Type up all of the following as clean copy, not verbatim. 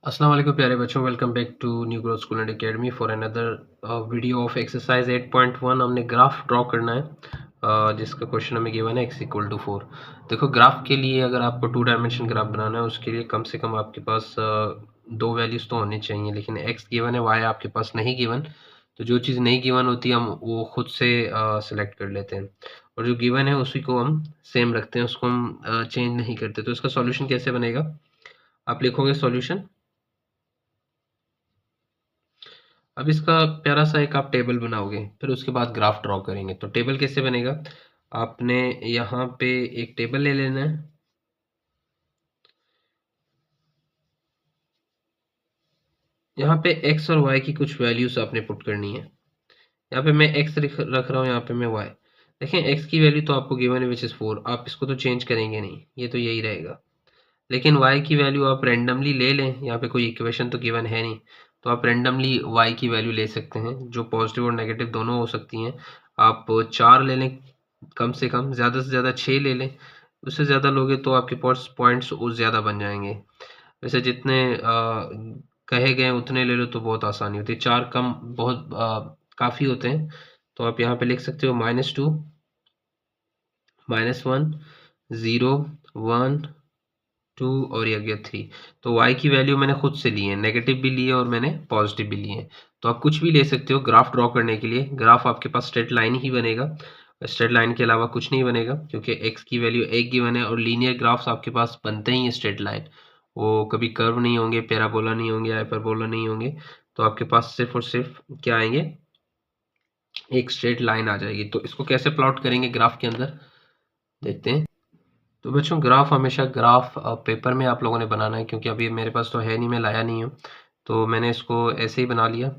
अस्सलाम वालेकुम प्यारे बच्चों, welcome back to New Growth School and Academy for another video of exercise 8.1। हमने ग्राफ ड्रॉ करना है जिसका क्वेश्चन हमें गिवन है x इक्वल टू 4। देखो, ग्राफ के लिए अगर आपको 2 डायमेंशन ग्राफ बनाना है उसके लिए कम से कम आपके पास दो वैल्यूज़ तो होनी चाहिए, लेकिन x गिवन है, y आपके पास नहीं गिवन। तो जो चीज़ नहीं गिवन होती हम वो खुद से सिलेक्ट कर लेते हैं, और जो गिवन है उसी को हम सेम रखते हैं, उसको हम चेंज नहीं करते। तो इसका सॉल्यूशन कैसे बनेगा? आप लिखोगे सॉल्यूशन। अब इसका प्यारा सा एक आप टेबल बनाओगे, फिर उसके बाद ग्राफ ड्रॉ करेंगे। तो टेबल कैसे बनेगा? आपने यहाँ पे एक टेबल ले लेना है। यहाँ पे x और y की कुछ वैल्यूज आपने पुट करनी है। यहाँ पे मैं x रख रहा हूँ, यहाँ पे मैं y। देखें, x की वैल्यू तो आपको गिवन है विच इज़ 4। आप इसको तो चेंज करेंगे नहीं, ये तो यही रहेगा। लेकिन y की वैल्यू आप रेंडमली ले लें, यहाँ पे कोई इक्वेशन तो गिवन है नहीं, तो आप रेंडमली y की वैल्यू ले सकते हैं, जो पॉजिटिव और नेगेटिव दोनों हो सकती हैं। आप 4 ले लें, कम से कम, ज़्यादा से ज़्यादा 6 ले लें। उससे ज़्यादा लोगे तो आपके पास पॉइंट्स और ज़्यादा बन जाएंगे। वैसे जितने कहे गए उतने ले लो तो बहुत आसानी होती है। 4 कम बहुत काफ़ी होते हैं। तो आप यहाँ पे लिख सकते हो -2, -1, 0, 1, 2 और ये गया 3। तो y की वैल्यू मैंने खुद से ली है, नेगेटिव भी ली है और मैंने पॉजिटिव भी ली है। तो आप कुछ भी ले सकते हो ग्राफ ड्रॉ करने के लिए। ग्राफ आपके पास स्ट्रेट लाइन ही बनेगा, स्ट्रेट लाइन के अलावा कुछ नहीं बनेगा, क्योंकि x की वैल्यू 1 गिवन है, और लीनियर ग्राफ्स आपके पास बनते ही हैं स्ट्रेट लाइन। वो कभी कर्व नहीं होंगे, पैराबोला नहीं होंगे, हाइपरबोला नहीं होंगे। तो आपके पास सिर्फ और सिर्फ क्या आएंगे, एक स्ट्रेट लाइन आ जाएगी। तो इसको कैसे प्लॉट करेंगे ग्राफ के अंदर, देखते हैं। तो बच्चों, ग्राफ हमेशा ग्राफ पेपर में आप लोगों ने बनाना है, क्योंकि अभी मेरे पास तो है नहीं, मैं लाया नहीं हूँ। तो मैंने इसको ऐसे ही बना लिया।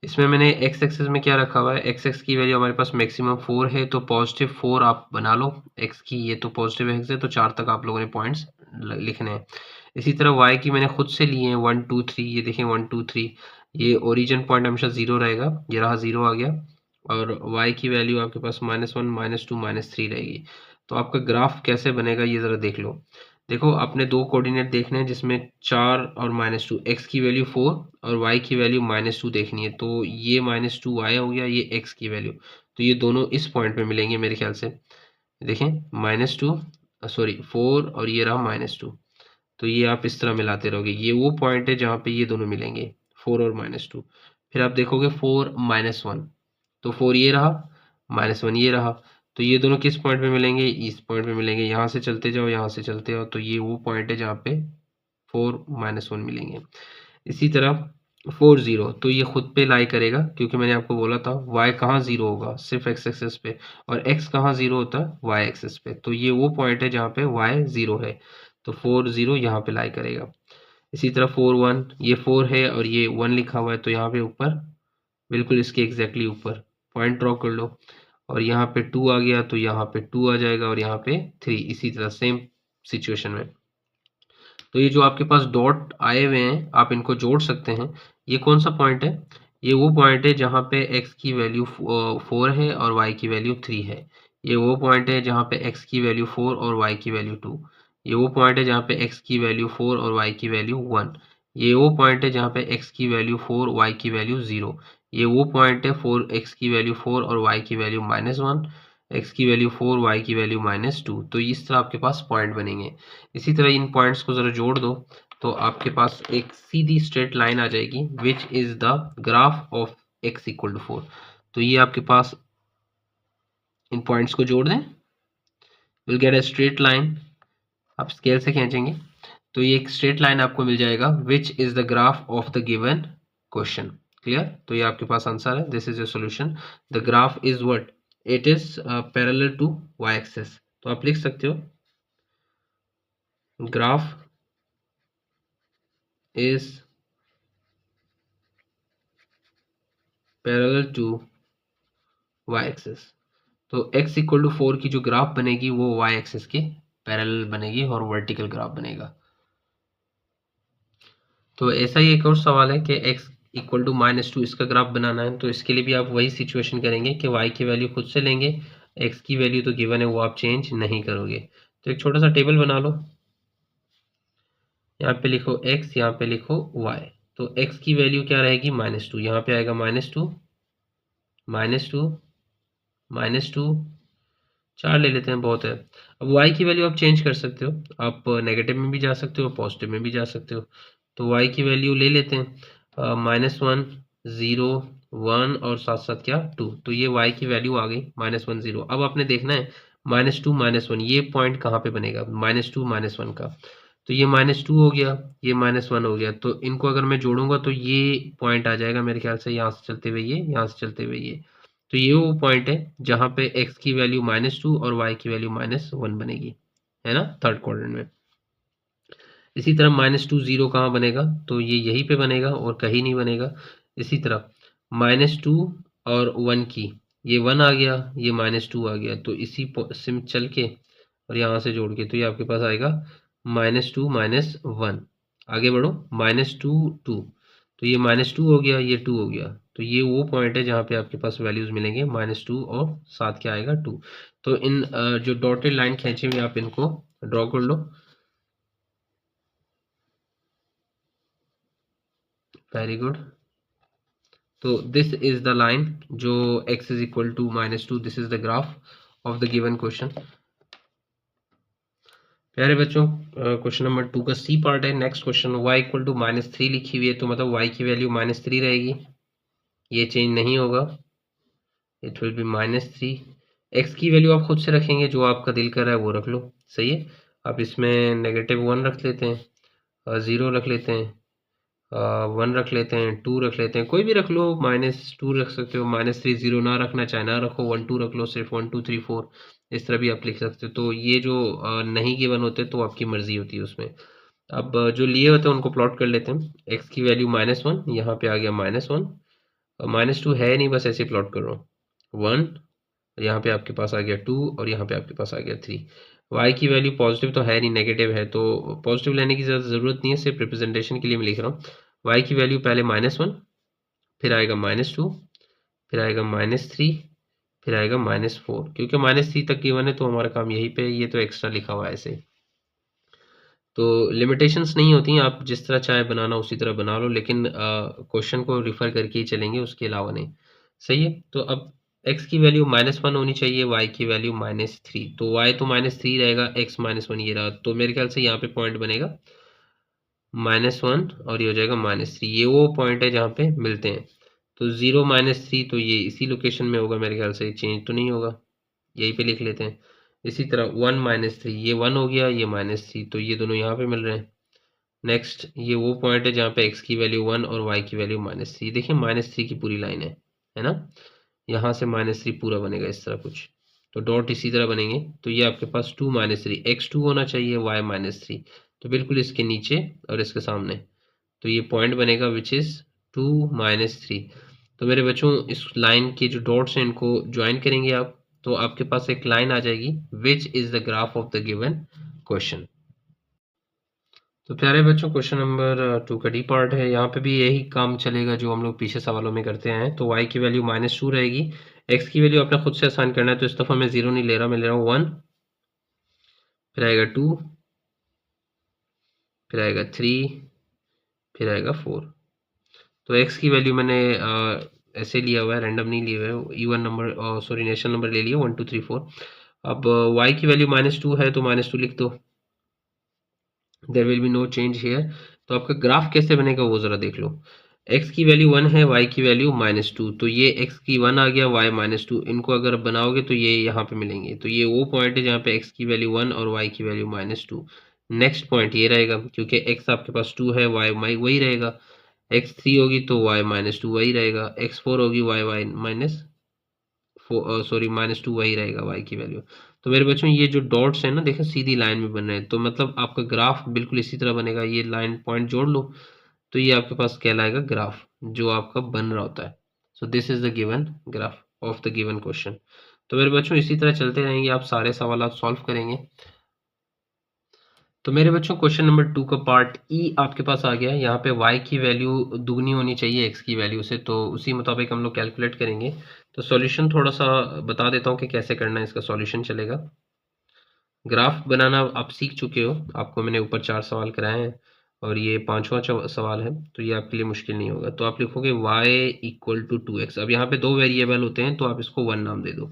इसमें मैंने एक्स एक्सिस में क्या रखा हुआ है, एक्स एक्स की वैल्यू हमारे पास मैक्सिमम 4 है, तो पॉजिटिव 4 आप बना लो। एक्स की ये तो पॉजिटिव एक्स है, तो 4 तक आप लोगों ने पॉइंट्स लिखने हैं। इसी तरह वाई की मैंने खुद से लिए हैं 1 2 3। ये देखें 1 2 3, ये ओरिजिन पॉइंट हमेशा 0 रहेगा, ये रहा 0 आ गया। और y की वैल्यू आपके पास -1, -2, -3 रहेगी। तो आपका ग्राफ कैसे बनेगा ये ज़रा देख लो। देखो, आपने दो कोऑर्डिनेट देखने हैं जिसमें 4 और -2, x की वैल्यू 4 और y की वैल्यू -2 देखनी है। तो ये -2 y हो गया, ये x की वैल्यू। तो ये दोनों इस पॉइंट पे मिलेंगे मेरे ख्याल से। देखें, -2, सॉरी 4, और ये रहा -2। तो ये आप इस तरह मिलाते रहोगे, ये वो पॉइंट है जहाँ पे ये दोनों मिलेंगे, 4 और -2। फिर आप देखोगे 4 -1, तो 4 ये रहा, -1 ये रहा। तो ये दोनों किस पॉइंट पे मिलेंगे, इस पॉइंट पे मिलेंगे। यहाँ से चलते जाओ, यहाँ से चलते जाओ, तो ये वो पॉइंट है जहाँ पे 4 -1 मिलेंगे। इसी तरह 4 0, तो ये खुद पे लाई करेगा, क्योंकि मैंने आपको बोला था y कहाँ 0 होगा, सिर्फ x एक्सिस पे, और x कहाँ 0 होता है, y एक्सिस पे। तो ये वो पॉइंट है जहाँ पे y 0 है, तो 4 0 यहाँ पे लाई करेगा। इसी तरह 4 1, ये 4 है और ये 1 लिखा हुआ है, तो यहाँ पे ऊपर, बिल्कुल इसके एग्जैक्टली ऊपर पॉइंट ड्रॉ कर लो। और यहाँ पे 2 आ गया, तो यहाँ पे 2 आ जाएगा, और यहाँ पे 3। इसी तरह सेम सिचुएशन में, तो ये जो आपके पास डॉट आए हुए हैं आप इनको जोड़ सकते हैं। ये कौन सा पॉइंट है? ये वो पॉइंट है जहाँ पे x की वैल्यू 4 है और y की वैल्यू 3 है। ये वो पॉइंट है जहाँ पे x की वैल्यू 4 और y की वैल्यू 2। ये वो पॉइंट है जहाँ पे x की वैल्यू 4 और y की वैल्यू 1। ये वो पॉइंट है जहाँ पे x की वैल्यू 4, y की वैल्यू 0। ये वो पॉइंट है 4, x की वैल्यू 4 और y की वैल्यू -1, x की वैल्यू 4, y की वैल्यू -2। तो इस तरह आपके पास पॉइंट बनेंगे। इसी तरह इन पॉइंट्स को ज़रा जोड़ दो, तो आपके पास एक सीधी स्ट्रेट लाइन आ जाएगी, which is the graph of x equal to 4। तो ये आपके पास, इन पॉइंट्स को जोड़ दें, will get a straight line. आप स्केल से खींचेंगे तो ये एक स्ट्रेट लाइन आपको मिल जाएगा, which is the graph of the given question. Clear? तो ये आपके पास आंसर है, this is your solution. The graph is what, it is parallel to y axis. तो आप लिख सकते हो graph is parallel to y axis. तो x इक्वल टू 4 की जो ग्राफ बनेगी वो y एक्सिस के पैरेलल बनेगी और वर्टिकल ग्राफ बनेगा। तो ऐसा ही एक और सवाल है कि x इक्वल टू -2 इसका ग्राफ बनाना है। तो इसके लिए भी आप वही सिचुएशन करेंगे कि y की वैल्यू खुद से लेंगे, x की वैल्यू तो गिवन है वो आप चेंज नहीं करोगे। तो एक छोटा सा टेबल बना लो। यहाँ पे लिखो x, यहाँ पे लिखो y। तो x की वैल्यू क्या रहेगी -2, यहाँ पे आएगा -2, -2, -2, 4 ले लेते हैं, बहुत है। अब y की वैल्यू आप चेंज कर सकते हो, आप नेगेटिव में भी जा सकते हो, पॉजिटिव में भी जा सकते हो। तो y की वैल्यू ले लेते हैं -1, 0, 1 और साथ साथ क्या 2। तो ये y की वैल्यू आ गई -1, 0। अब आपने देखना है -2, -1 ये पॉइंट कहाँ पे बनेगा, -2, -1 का। तो ये -2 हो गया, ये -1 हो गया। तो इनको अगर मैं जोड़ूंगा तो ये पॉइंट आ जाएगा मेरे ख्याल से, यहाँ से चलते हुए ये, यहाँ से चलते हुए ये। तो ये वो पॉइंट है जहाँ पे x की वैल्यू -2 और y की वैल्यू -1 बनेगी, है ना, थर्ड क्वाड्रेंट में। इसी तरह -2, 0 कहाँ बनेगा, तो ये यहीं पे बनेगा और कहीं नहीं बनेगा। इसी तरह -2 और 1 की, ये 1 आ गया, ये -2 आ गया। तो इसी सिम चल के और यहाँ से जोड़ के, तो ये आपके पास आएगा -2, -1। आगे बढ़ो, -2, 2। तो ये -2 हो गया, ये 2 हो गया। तो ये वो पॉइंट है जहाँ पे आपके पास वैल्यूज मिलेंगे -2 और साथ क्या आएगा 2। तो इन जो डॉटेड लाइन खींचे हुए आप इनको ड्रॉ कर लो। Very good. तो दिस इज द लाइन जो x is equal to -2, this is the graph of the given question. प्यारे बच्चों, क्वेश्चन नंबर 2 का सी पार्ट है। Next question, y equal to -3 लिखी हुई है, तो मतलब y की वैल्यू -3 रहेगी, ये चेंज नहीं होगा, इट विल बी -3। x की वैल्यू आप खुद से रखेंगे, जो आपका दिल कर रहा है वो रख लो, सही है। आप इसमें -1 रख लेते हैं, 0 रख लेते हैं, 1 रख लेते हैं, 2 रख लेते हैं, कोई भी रख लो, -2 रख सकते हो, -3, 0 ना रखना चाहे ना रखो, 1, 2 रख लो, सिर्फ 1, 2, 3, 4 इस तरह भी आप लिख सकते हो। तो ये जो नहीं गिवन होते तो आपकी मर्जी होती है उसमें। अब जो लिए होते हैं उनको प्लॉट कर लेते हैं। x की वैल्यू -1, यहाँ पे आ गया -1, -2 है नहीं, बस ऐसे प्लॉट कर रहा हूँ, 1, यहाँ पे आपके पास आ गया 2 और यहाँ पे आपके पास आ गया 3। y की वैल्यू पॉजिटिव तो है नहीं, नेगेटिव है, तो पॉजिटिव लेने की ज़रूरत नहीं है, सिर्फ रिप्रेजेंटेशन के लिए मैं लिख रहा हूँ। y की वैल्यू पहले -1, फिर आएगा -2, फिर आएगा -3, फिर आएगा -4। क्योंकि -3 तक गिवन है तो हमारा काम यहीं पे है, ये तो एक्स्ट्रा लिखा हुआ है ऐसे। तो लिमिटेशंस नहीं होती हैं, आप जिस तरह चाहे बनाना उसी तरह बना लो, लेकिन क्वेश्चन को रिफ़र करके ही चलेंगे, उसके अलावा नहीं, सही है। तो अब x की वैल्यू -1 होनी चाहिए, y की वैल्यू -3। तो y तो -3 रहेगा, x -1 ये रहा, तो मेरे ख्याल से यहाँ पे पॉइंट बनेगा -1 और ये हो जाएगा -3। ये वो पॉइंट है जहाँ पे मिलते हैं। तो 0, -3, तो ये इसी लोकेशन में होगा मेरे ख्याल से, चेंज तो नहीं होगा, यहीं पे लिख लेते हैं। इसी तरह 1, -3, ये 1 हो गया, ये -3, तो ये दोनों यहाँ पे मिल रहे हैं। नेक्स्ट ये वो पॉइंट है जहाँ पे x की वैल्यू 1 और y की वैल्यू -3। देखिए -3 की पूरी लाइन है ना, यहाँ से -3 पूरा बनेगा इस तरह कुछ, तो डॉट इसी तरह बनेंगे। तो ये आपके पास 2, -3, x2 होना चाहिए, y -3, तो बिल्कुल इसके नीचे और इसके सामने, तो ये पॉइंट बनेगा विच इज़ 2, -3। तो मेरे बच्चों, इस लाइन के जो डॉट्स हैं इनको ज्वाइन करेंगे आप, तो आपके पास एक लाइन आ जाएगी which is the graph of the given question. तो प्यारे बच्चों, क्वेश्चन नंबर 2 का डी पार्ट है। यहाँ पे भी यही काम चलेगा जो हम लोग पीछे सवालों में करते हैं। तो y की वैल्यू -2 रहेगी, x की वैल्यू आपने खुद से आसान करना है, तो इस दफ़ा मैं 0 नहीं ले रहा, मैं ले रहा हूँ 1, फिर आएगा 2, फिर आएगा 3, फिर आएगा 4। तो x की वैल्यू मैंने ऐसे लिया हुआ है, रैंडम नहीं लिया हुआ है, even number sorry national number ले लिया, 1, 2, 3, 4। अब y की वैल्यू -2 है तो -2 लिख दो, there will be no change here. तो आपका ग्राफ कैसे बनेगा वो ज़रा देख लो। x की वैल्यू 1 है, y की वैल्यू -2, तो ये x की 1 आ गया, y -2, इनको अगर बनाओगे तो ये यहाँ पे मिलेंगे। तो ये वो पॉइंट है जहाँ पे x की वैल्यू 1 और y की वैल्यू -2। नेक्स्ट पॉइंट ये रहेगा, क्योंकि x आपके पास 2 है, y वही रहेगा, x3 होगी तो y -2 वही रहेगा, x4 होगी y माइनस सॉरी -2 वही रहेगा y की वैल्यू। तो मेरे बच्चों, ये जो डॉट्स हैं ना, देखो सीधी लाइन में बन रहे हैं, तो मतलब आपका ग्राफ बिल्कुल इसी तरह बनेगा। ये लाइन पॉइंट जोड़ लो तो ये आपके पास कहलाएगा ग्राफ जो आपका बन रहा होता है। So this is the given graph of the given question. तो मेरे बच्चों, इसी तरह चलते रहेंगे, आप सारे सवाल आप सॉल्व करेंगे। तो मेरे बच्चों, क्वेश्चन नंबर 2 का पार्ट ई आपके पास आ गया है। यहाँ पे y की वैल्यू दुगनी होनी चाहिए x की वैल्यू से, तो उसी मुताबिक हम लोग कैलकुलेट करेंगे। तो सॉल्यूशन थोड़ा सा बता देता हूँ कि कैसे करना है, इसका सॉल्यूशन चलेगा। ग्राफ बनाना आप सीख चुके हो, आपको मैंने ऊपर 4 सवाल कराए हैं और ये 5वां सवाल है, तो ये आपके लिए मुश्किल नहीं होगा। तो आप लिखोगे y = 2x। अब यहाँ पे 2 वेरिएबल होते हैं, तो आप इसको 1 नाम दे दो।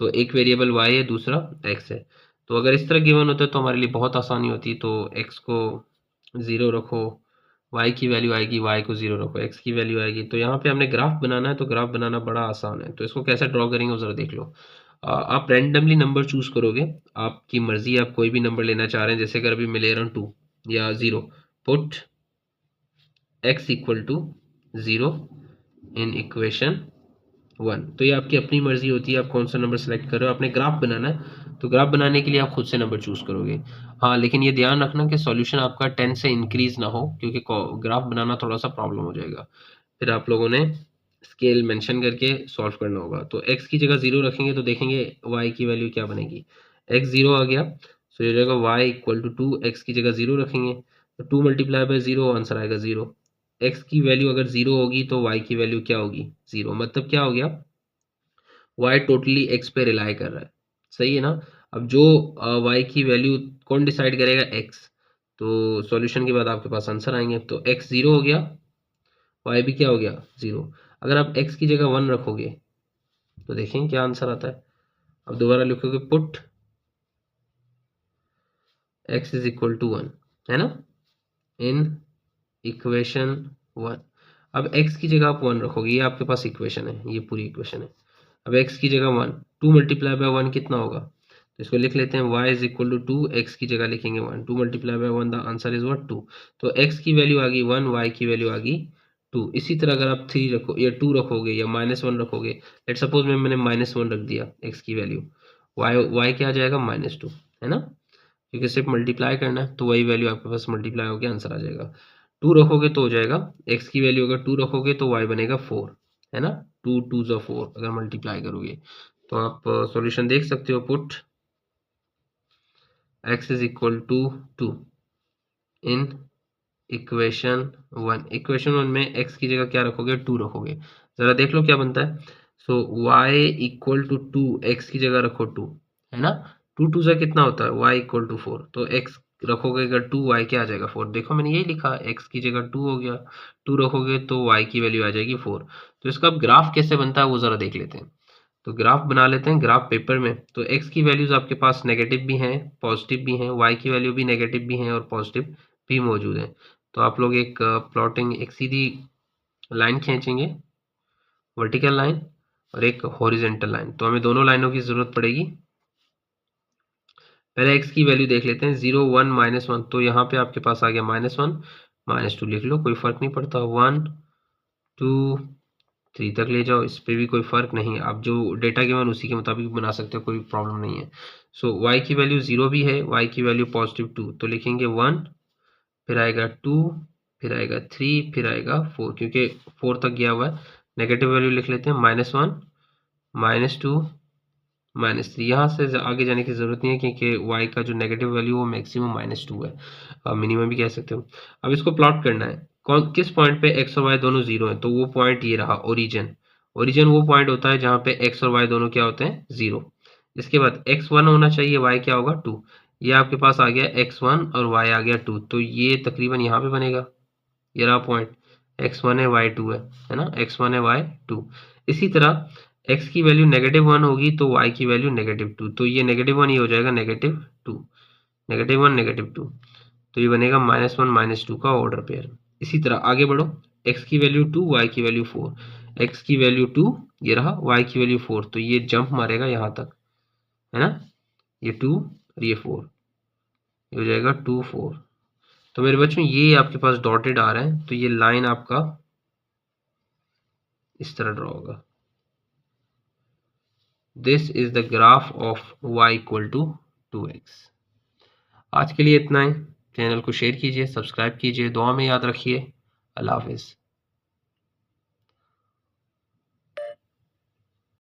तो एक वेरिएबल y है, दूसरा x है। तो अगर इस तरह गिवन होता है तो हमारे लिए बहुत आसानी होती। तो x को 0 रखो, y की वैल्यू आएगी, y को 0 रखो, x की वैल्यू आएगी। तो यहाँ पे हमने ग्राफ बनाना है, तो ग्राफ बनाना बड़ा आसान है। तो इसको कैसे ड्रॉ करेंगे वो ज़रा देख लो। आप रैंडमली नंबर चूज करोगे, आपकी मर्जी, आप कोई भी नंबर लेना चाह रहे हैं। जैसे अगर अभी मिले रहा 2 या 0, पुट x = 0 इन इक्वेशन 1। तो ये आपकी अपनी मर्जी होती है, आप कौन सा नंबर सेलेक्ट कर रहे हो। आपने ग्राफ बनाना है, तो ग्राफ बनाने के लिए आप खुद से नंबर चूज करोगे। हाँ, लेकिन ये ध्यान रखना कि सॉल्यूशन आपका 10 से इंक्रीज ना हो, क्योंकि ग्राफ बनाना थोड़ा सा प्रॉब्लम हो जाएगा। फिर आप लोगों ने स्केल मेंशन करके सॉल्व करना होगा। तो x की जगह 0 रखेंगे तो देखेंगे y की वैल्यू क्या बनेगी। x 0 आ गया, तो ये जाएगा y = 2। x की जगह 0 रखेंगे तो 2 × 0 आंसर आएगा 0। x की वैल्यू अगर 0 होगी तो y की वैल्यू क्या होगी, 0। मतलब क्या हो गया, y टोटली x पे रिलाई कर रहा है। सही है ना। अब जो y की वैल्यू कौन डिसाइड करेगा, x। तो सॉल्यूशन के बाद आपके पास आंसर आएंगे। तो x 0 हो गया, y भी क्या हो गया, 0। अगर आप x की जगह 1 रखोगे तो देखें क्या आंसर आता है। अब दोबारा लिखोगे पुट x = 1, है ना, इन इक्वेशन 1। अब x की जगह आप 1 रखोगे, ये आपके पास इक्वेशन है, ये पूरी इक्वेशन है। अब x की जगह 1, 2 × 1 कितना होगा, तो इसको लिख लेते हैं y = 2, x की जगह लिखेंगे 1, 2 × 1 द आंसर इज व्हाट, 2। तो x की वैल्यू आ गई 1, y की वैल्यू आ गई 2। इसी तरह अगर आप 3 रखो या 2 रखोगे या -1 रखोगे, लेट सपोज मैंने -1 रख दिया x की वैल्यू, y क्या आ जाएगा, -2, है ना, क्योंकि सिर्फ मल्टीप्लाई करना है। तो वही वैल्यू आपके पास मल्टीप्लाई होकर आंसर आ जाएगा। 2 रखोगे तो हो जाएगा, x की वैल्यू अगर 2 रखोगे तो y बनेगा 4, है ना, 2 2 ज़ा 4 अगर मल्टीप्लाई करोगे। तो आप सॉल्यूशन देख सकते हो, put x = 2 in equation 1। Equation 1 में x की जगह क्या रखोगे, 2 रखोगे। जरा देख लो क्या बनता है। सो y = 2, x की जगह रखो 2, है ना, 2 2 ज़ा कितना होता है, y = 4। तो x रखोगे अगर 2, y क्या आ जाएगा, 4। देखो मैंने यही लिखा, x की जगह 2 हो गया, 2 रखोगे तो y की वैल्यू आ जाएगी 4। तो इसका अब ग्राफ कैसे बनता है वो ज़रा देख लेते हैं। तो ग्राफ बना लेते हैं, ग्राफ पेपर में। तो x की वैल्यूज आपके पास नेगेटिव भी हैं, पॉजिटिव भी हैं, y की वैल्यू भी नेगेटिव भी हैं और पॉजिटिव भी मौजूद हैं। तो आप लोग एक प्लॉटिंग, एक सीधी लाइन खींचेंगे, वर्टिकल लाइन, और एक हॉरिजेंटल लाइन। तो हमें दोनों लाइनों की ज़रूरत पड़ेगी। पहले x की वैल्यू देख लेते हैं, 0 1 -1। तो यहाँ पे आपके पास आ गया -1 -2, लिख लो, कोई फ़र्क नहीं पड़ता। 1 2 3 तक ले जाओ, इस पे भी कोई फ़र्क नहीं। आप जो डेटा गिवन उसी के मुताबिक बना सकते हो, कोई प्रॉब्लम नहीं है। सो y की वैल्यू 0 भी है, y की वैल्यू +2, तो लिखेंगे 1, फिर आएगा 2, फिर आएगा 3, फिर आएगा 4, क्योंकि 4 तक गया हुआ है। नेगेटिव वैल्यू लिख लेते हैं, -1 -2 -3। यहाँ से आगे जाने की ज़रूरत नहीं है, क्योंकि y का जो नेगेटिव वैल्यू वो मैक्सिमम -2 है, मिनिमम भी कह सकते हो। अब इसको प्लॉट करना है, कौन किस पॉइंट पे x और y दोनों 0 हैं। तो वो पॉइंट ये रहा, ओरिजिन। ओरिजिन वो पॉइंट होता है जहाँ पे x और y दोनों क्या होते हैं, 0। इसके बाद x1 होना चाहिए, y क्या होगा, 2। ये आपके पास आ गया x1 और y आ गया 2, तो ये तकरीबन यहाँ पे बनेगा। ये रहा पॉइंट, x1 है y2 है ना, x1 है y2। इसी तरह x की वैल्यू -1 होगी तो y की वैल्यू -2। तो ये -1 ये हो जाएगा -2, -1 -2। तो ये बनेगा -1 -2 का ऑर्डर पेयर। इसी तरह आगे बढ़ो, x की वैल्यू 2, y की वैल्यू 4, x की वैल्यू 2 ये रहा, y की वैल्यू 4। तो ये जंप मारेगा यहाँ तक, है ना, ये 2 और ये 4, ये हो जाएगा 2 4। तो मेरे बच्चों ये आपके पास डॉटेड आ रहा है, तो ये लाइन आपका इस तरह ड्रॉ होगा। This is the graph of y = 2x। आज के लिए इतना ही। चैनल को शेयर कीजिए, सब्सक्राइब कीजिए, दुआ में याद रखिए। अल्लाह हाफिज़।